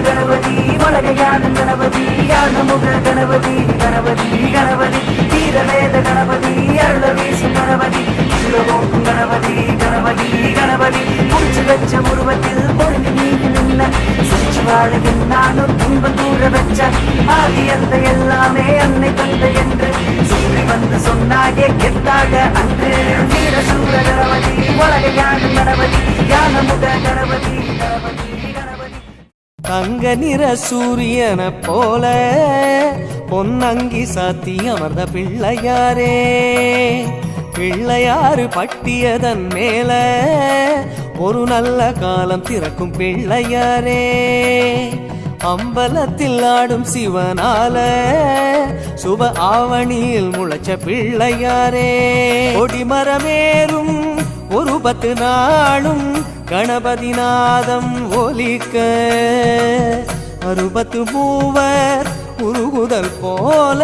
கணபதி வலகையான கணபதி யானமுக கணபதி கணபதி கணபதி வீரவேத கணபதி அருள வீசும் கணபதி சிவகோக்கும் கணபதி கணபதி கணபதி முடிச்சு வச்ச உருவத்தில் பொருள் நீங்கி நின்ன சுற்றி வாழ நானும் துன்பம் தூர வச்ச ஆதி அந்த எல்லாமே அன்னை தந்தை என்று சுற்றி வந்து சொன்னாயே கெத்தாக அன்று வீரசூர கணபதி வலகையான கணபதி யானமுக கணபதி கணபதி தங்க நிற சூரியன போல பொன்னங்கி சாத்தி அமர்ந்த பிள்ளையாரே பிள்ளையாறு பட்டியதன் மேல ஒரு நல்ல காலம் திறக்கும் பிள்ளையாரே அம்பலத்தில் ஆடும் சிவனால சுப ஆவணியில் முளைச்ச பிள்ளையாரே கொடிமரமேறும் ஒரு 10 நாளும் கணபதி நாதம் ஒலிக்க 60 மூவர் உருகுதல் போல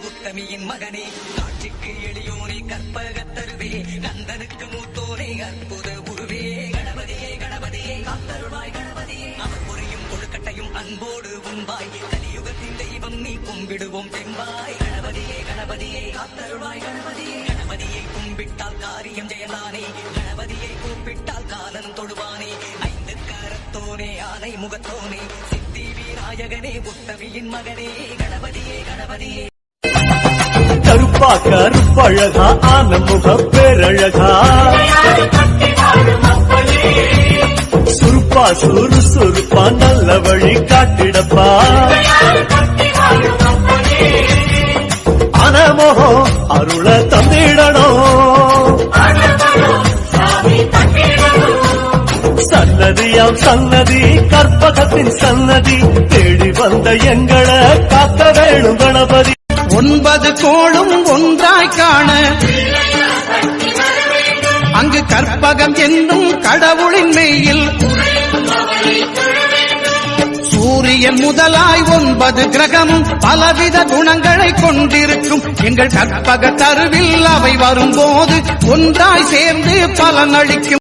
உத்தமியின் மகனே காட்சிக்கு எளியோனே கற்பகத்தருவே கந்தனுக்கு மூத்தோனே அற்புத உருவே கணபதியே கணபதியே காத்தருளாய் கணபதியே அவர் பொறியும் கொழுக்கட்டையும் அன்போடு உண்பாய் கலியுகத்தின் தெய்வம் நீ கும்பிடுவோம் தெம்பாய் கணபதியே கணபதியே காத்தருளாய் கணபதியே கணபதியை கும்பிட்டால் காரியம் ஜெயலானே கணபதியை கூப்பிட்டால் காலனும் தொடுவானே 5 கரத்தோனே ஆனை முகத்தோனே சித்தி விநாயகனே உத்தமியின் மகனே கணபதியே கணபதியே கருப்பா கருப்பழகா ஆனமுக பேரழகா சுருப்பா சுறுசுறுப்பா நல்ல வழி காட்டிடப்பா அனமோகம் அருள தந்திடணும் சன்னதியாம் சன்னதி கற்பகத்தின் சன்னதி தேடி வந்த எங்களை காக்க வேணும் கணபதி 9 கோளும் ஒன்றாய் காண அங்கு கற்பகம் என்னும் கடவுளின் மெய்யில் சூரியன் முதலாய் 9 கிரகமும் பலவித குணங்களை கொண்டிருக்கும் எங்கள் கற்பக தருவில் அவை வரும்போது ஒன்றாய் சேர்ந்து பலனளிக்கும்